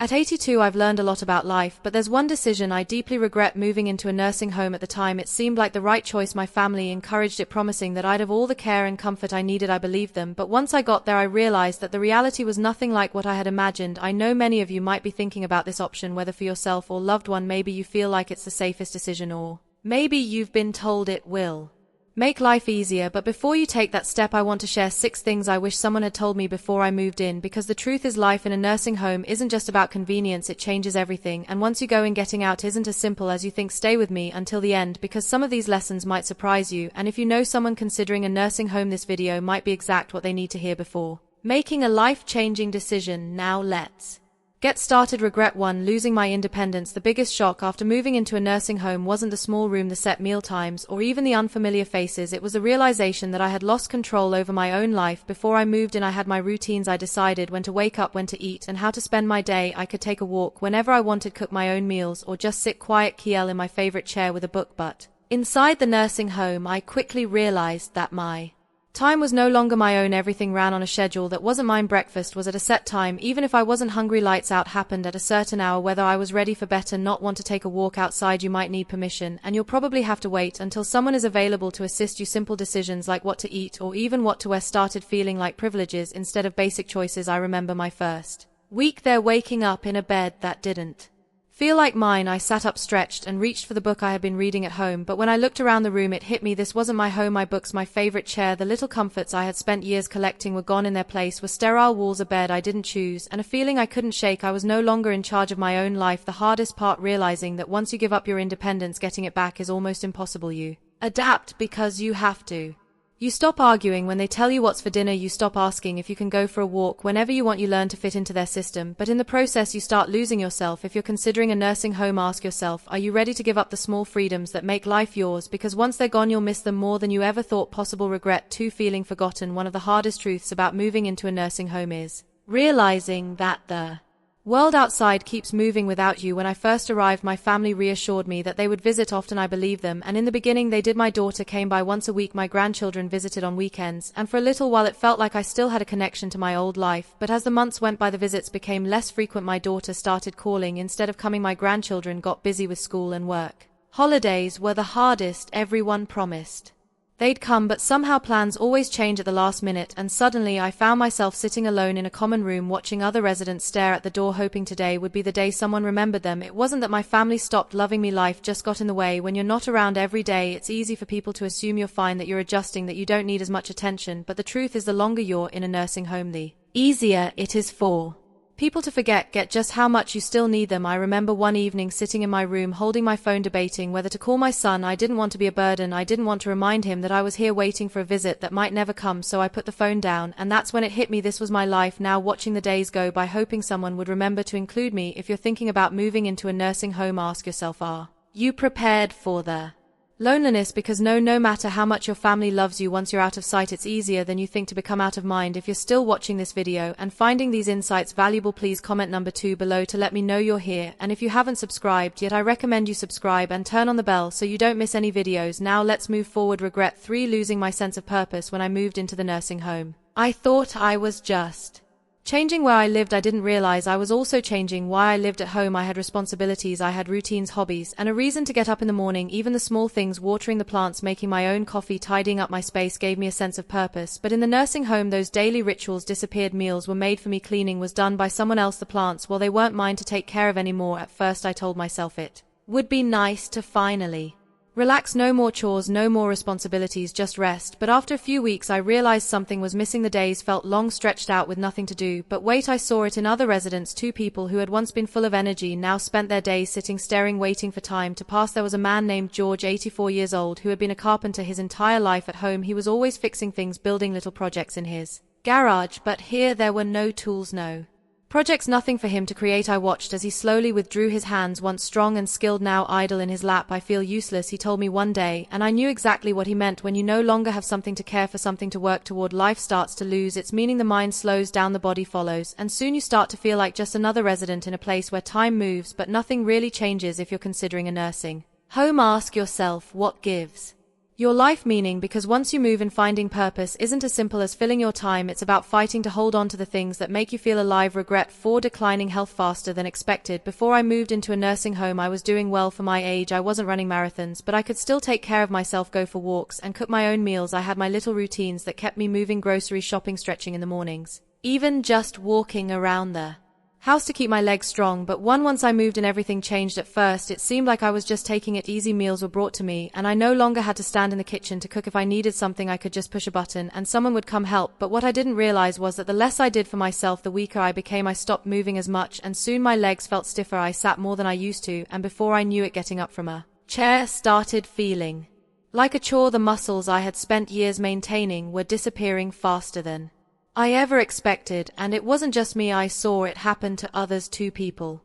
At 82 I've learned a lot about life, but there's one decision I deeply regret: moving into a nursing home. At the time it seemed like the right choice. My family encouraged it, promising that I'd have all the care and comfort I needed. I believed them, but once I got there I realized that the reality was nothing like what I had imagined. I know many of you might be thinking about this option, whether for yourself or loved one. Maybe you feel like it's the safest decision, or maybe you've been told it will make life easier. But before you take that step, I want to share 6 things I wish someone had told me before I moved in, because the truth is, life in a nursing home isn't just about convenience, it changes everything, and once you go in, getting out isn't as simple as you think. Stay with me until the end, because some of these lessons might surprise you, and if you know someone considering a nursing home, this video might be exact what they need to hear before making a life-changing decision. Now let's get started. Regret 1: losing my independence. The biggest shock after moving into a nursing home wasn't the small room, the set meal times, or even the unfamiliar faces. It was the realization that I had lost control over my own life. Before I moved in, I had my routines. I decided when to wake up, when to eat, and how to spend my day. I could take a walk whenever I wanted, cook my own meals, or just sit quiet in my favorite chair with a book. But inside the nursing home, I quickly realized that my time was no longer my own. Everything ran on a schedule that wasn't mine. Breakfast was at a set time, even if I wasn't hungry. Lights out happened at a certain hour, whether I was ready for bed or not. Want to take a walk outside? You might need permission, and you'll probably have to wait until someone is available to assist you. Simple decisions like what to eat or even what to wear started feeling like privileges instead of basic choices. I remember my first week there, waking up in a bed that didn't feel like mine. I sat up, stretched, and reached for the book I had been reading at home, but when I looked around the room it hit me: this wasn't my home. My books, my favorite chair, the little comforts I had spent years collecting were gone. In their place were sterile walls, a bed I didn't choose, and a feeling I couldn't shake. I was no longer in charge of my own life. The hardest part: realizing that once you give up your independence, getting it back is almost impossible. You adapt because you have to. You stop arguing when they tell you what's for dinner. You stop asking if you can go for a walk whenever you want. You learn to fit into their system, but in the process you start losing yourself. If you're considering a nursing home, ask yourself, are you ready to give up the small freedoms that make life yours? Because once they're gone, you'll miss them more than you ever thought possible. Regret 2: feeling forgotten. One of the hardest truths about moving into a nursing home is realizing that the world outside keeps moving without you. When I first arrived, my family reassured me that they would visit often. I believed them, and in the beginning they did. My daughter came by once a week, my grandchildren visited on weekends, and for a little while it felt like I still had a connection to my old life. But as the months went by, the visits became less frequent. My daughter started calling instead of coming. My grandchildren got busy with school and work. Holidays were the hardest. Everyone promised they'd come, but somehow plans always change at the last minute, and suddenly I found myself sitting alone in a common room, watching other residents stare at the door, hoping today would be the day someone remembered them. It wasn't that my family stopped loving me, life just got in the way. When you're not around every day, it's easy for people to assume you're fine, that you're adjusting, that you don't need as much attention, but the truth is, the longer you're in a nursing home, the easier it is for people to get just how much you still need them. I remember one evening sitting in my room holding my phone, debating whether to call my son. I didn't want to be a burden. I didn't want to remind him that I was here waiting for a visit that might never come, so I put the phone down, and that's when it hit me. This was my life now, watching the days go by, hoping someone would remember to include me. If you're thinking about moving into a nursing home, ask yourself, are you prepared for the loneliness? Because no matter how much your family loves you, once you're out of sight it's easier than you think to become out of mind. If you're still watching this video and finding these insights valuable, please comment number 2 below to let me know you're here, and if you haven't subscribed yet, I recommend you subscribe and turn on the bell so you don't miss any videos. Now let's move forward. Regret 3: losing my sense of purpose. When I moved into the nursing home, I thought I was just changing where I lived. I didn't realize I was also changing why I lived. At home I had responsibilities, I had routines, hobbies, and a reason to get up in the morning. Even the small things, watering the plants, making my own coffee, tidying up my space, gave me a sense of purpose. But in the nursing home, those daily rituals disappeared. Meals were made for me, cleaning was done by someone else, the plants, well, they weren't mine to take care of anymore. At first I told myself it would be nice to finally relax, no more chores, no more responsibilities, just rest. But after a few weeks I realized something was missing. The days felt long, stretched out with nothing to do. But wait, I saw it in other residents. 2 people who had once been full of energy now spent their days sitting, staring, waiting for time to pass. There was a man named George, 84 years old, who had been a carpenter his entire life. At home he was always fixing things, building little projects in his garage, but here there were no tools, no projects, nothing for him to create. I watched as he slowly withdrew his hands, once strong and skilled, now idle in his lap. I feel useless, he told me one day, and I knew exactly what he meant. When you no longer have something to care for, something to work toward, life starts to lose its meaning. The mind slows down, the body follows, and soon you start to feel like just another resident in a place where time moves, but nothing really changes. If you're considering a nursing home, ask yourself, what gives your life meaning, because once you move in, finding purpose isn't as simple as filling your time. It's about fighting to hold on to the things that make you feel alive. Regret 4. Declining health faster than expected. Before I moved into a nursing home, I was doing well for my age. I wasn't running marathons, but I could still take care of myself, go for walks, and cook my own meals. I had my little routines that kept me moving: grocery shopping, stretching in the mornings, even just walking around the house to keep my legs strong. But once I moved in, everything changed. At first, it seemed like I was just taking it easy. Meals were brought to me, and I no longer had to stand in the kitchen to cook. If I needed something, I could just push a button, and someone would come help. But what I didn't realize was that the less I did for myself, the weaker I became. I stopped moving as much, and soon my legs felt stiffer. I sat more than I used to, and before I knew it, getting up from a chair started feeling like a chore. The muscles I had spent years maintaining were disappearing faster than I ever expected, and it wasn't just me. I saw it happen to others too. People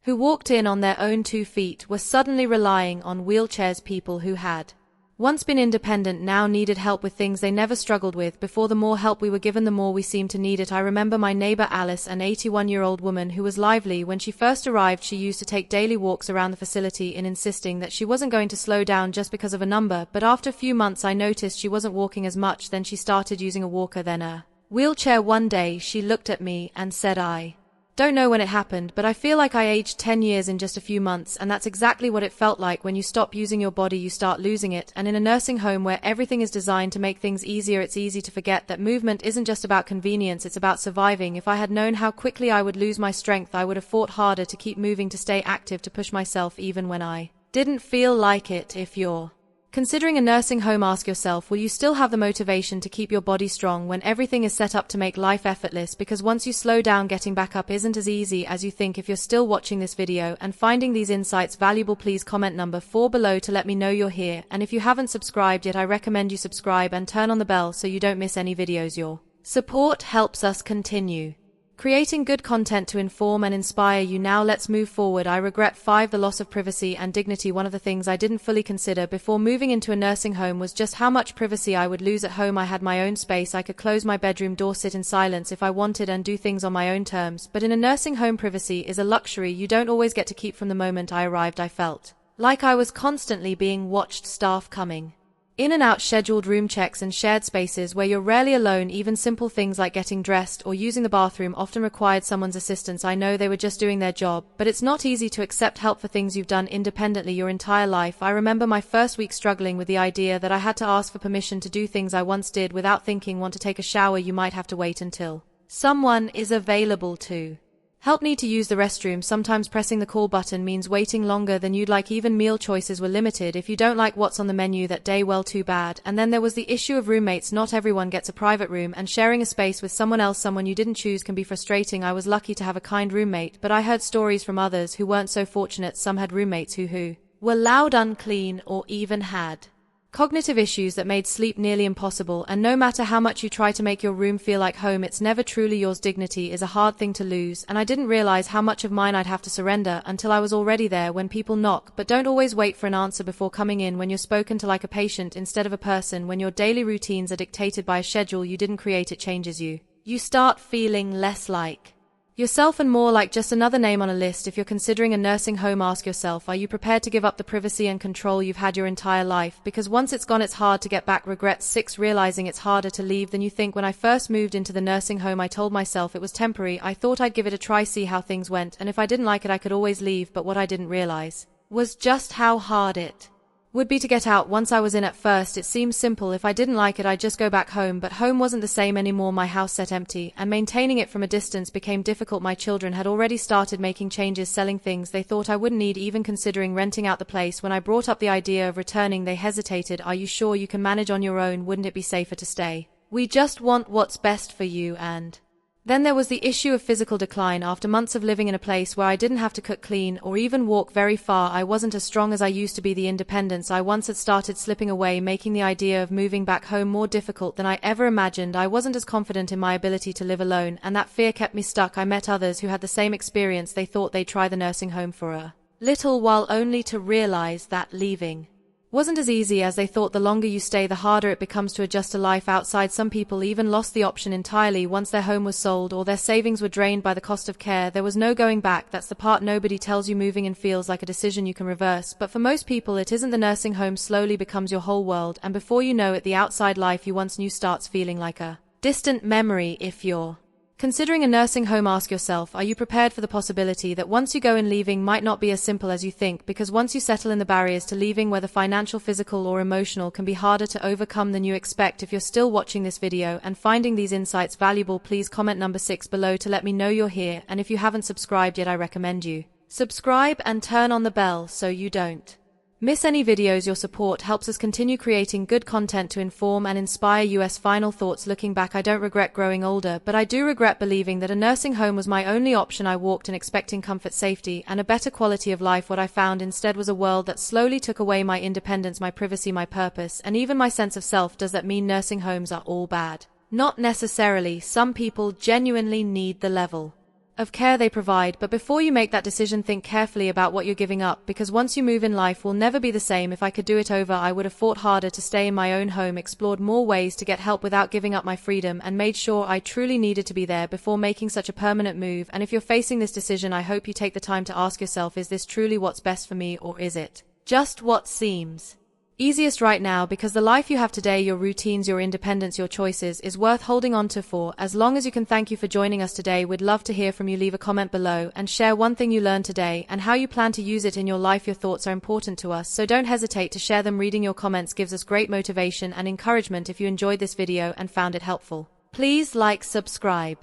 who walked in on their own 2 feet were suddenly relying on wheelchairs. People who had once been independent now needed help with things they never struggled with before. The more help we were given, the more we seemed to need it. I remember my neighbor Alice, an 81-year-old woman who was lively. When she first arrived, she used to take daily walks around the facility, insisting that she wasn't going to slow down just because of a number. But after a few months, I noticed she wasn't walking as much. Then she started using a walker, then a wheelchair. One day she looked at me and said, "I don't know when it happened, but I feel like I aged 10 years in just a few months." And that's exactly what it felt like. When you stop using your body, you start losing it. And in a nursing home where everything is designed to make things easier, it's easy to forget that movement isn't just about convenience, it's about surviving. If I had known how quickly I would lose my strength, I would have fought harder to keep moving, to stay active, to push myself even when I didn't feel like it. If you're considering a nursing home, ask yourself, will you still have the motivation to keep your body strong when everything is set up to make life effortless? Because once you slow down, getting back up isn't as easy as you think. If you're still watching this video and finding these insights valuable, please comment number 4 below to let me know you're here. And if you haven't subscribed yet, I recommend you subscribe and turn on the bell so you don't miss any videos. Your support helps us continue creating good content to inform and inspire you. Now let's move forward. I regret 5. The loss of privacy and dignity. One of the things I didn't fully consider before moving into a nursing home was just how much privacy I would lose. At home, I had my own space. I could close my bedroom door, sit in silence if I wanted, and do things on my own terms. But in a nursing home, privacy is a luxury you don't always get to keep. From the moment I arrived, I felt like I was constantly being watched. Staff coming in and out, scheduled room checks, and shared spaces where you're rarely alone. Even simple things like getting dressed or using the bathroom often required someone's assistance. I know they were just doing their job, but it's not easy to accept help for things you've done independently your entire life. I remember my first week struggling with the idea that I had to ask for permission to do things I once did without thinking. Want to take a shower? You might have to wait until someone is available to help. Need to use the restroom? Sometimes pressing the call button means waiting longer than you'd like. Even meal choices were limited. If you don't like what's on the menu that day, well, too bad. And then there was the issue of roommates. Not everyone gets a private room, and sharing a space with someone else, someone you didn't choose, can be frustrating. I was lucky to have a kind roommate, but I heard stories from others who weren't so fortunate. Some had roommates who were loud, unclean, or even had cognitive issues that made sleep nearly impossible. And no matter how much you try to make your room feel like home, it's never truly yours. Dignity is a hard thing to lose, and I didn't realize how much of mine I'd have to surrender until I was already there. When people knock, but don't always wait for an answer before coming in. When you're spoken to like a patient instead of a person. When your daily routines are dictated by a schedule you didn't create, it changes you. You start feeling less like yourself and more like just another name on a list. If you're considering a nursing home, ask yourself, are you prepared to give up the privacy and control you've had your entire life? Because once it's gone, it's hard to get back. Regret 6. Realizing it's harder to leave than you think. When I first moved into the nursing home, I told myself it was temporary. I thought I'd give it a try, see how things went, and if I didn't like it, I could always leave. But what I didn't realize was just how hard it would be to get out. Once I was in, at first it seemed simple. If I didn't like it, I'd just go back home. But home wasn't the same anymore. My house sat empty, and maintaining it from a distance became difficult. My children had already started making changes, selling things they thought I wouldn't need, even considering renting out the place. When I brought up the idea of returning, they hesitated. Are you sure you can manage on your own? Wouldn't it be safer to stay? We just want what's best for you. And then there was the issue of physical decline. After months of living in a place where I didn't have to cook, clean, or even walk very far, I wasn't as strong as I used to be. The independence I once had started slipping away, making the idea of moving back home more difficult than I ever imagined. I wasn't as confident in my ability to live alone, and that fear kept me stuck. I met others who had the same experience. They thought they'd try the nursing home for a little while, only to realize that leaving wasn't as easy as they thought. The longer you stay, the harder it becomes to adjust to life outside. Some people even lost the option entirely once their home was sold or their savings were drained by the cost of care. There was no going back. That's the part nobody tells you. Moving in feels like a decision you can reverse, but for most people it isn't. The nursing home slowly becomes your whole world, and before you know it, the outside life you once knew starts feeling like a distant memory. If you're considering a nursing home, ask yourself, are you prepared for the possibility that once you go in, leaving might not be as simple as you think? Because once you settle in, the barriers to leaving, whether financial, physical, or emotional, can be harder to overcome than you expect. If you're still watching this video and finding these insights valuable, please comment number 6 below to let me know you're here, and if you haven't subscribed yet, I recommend you subscribe and turn on the bell so you don't miss any videos. Your support helps us continue creating good content to inform and inspire you. Final thoughts. Looking back, I don't regret growing older, but I do regret believing that a nursing home was my only option. I walked in expecting comfort, safety, and a better quality of life. What I found instead was a world that slowly took away my independence, my privacy, my purpose, and even my sense of self. Does that mean nursing homes are all bad? Not necessarily. Some people genuinely need the level of care they provide, but before you make that decision, think carefully about what you're giving up, because once you move in, life will never be the same. If I could do it over, I would have fought harder to stay in my own home, explored more ways to get help without giving up my freedom, and made sure I truly needed to be there before making such a permanent move. And if you're facing this decision, I hope you take the time to ask yourself, is this truly what's best for me, or is it just what seems easiest right now? Because the life you have today, your routines, your independence, your choices, is worth holding on to for as long as you can. Thank you for joining us today. We'd love to hear from you. Leave a comment below and share one thing you learned today and how you plan to use it in your life. Your thoughts are important to us, so don't hesitate to share them. Reading your comments gives us great motivation and encouragement. If you enjoyed this video and found it helpful, please like, subscribe,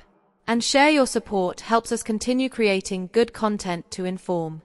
and share. Your support helps us continue creating good content to inform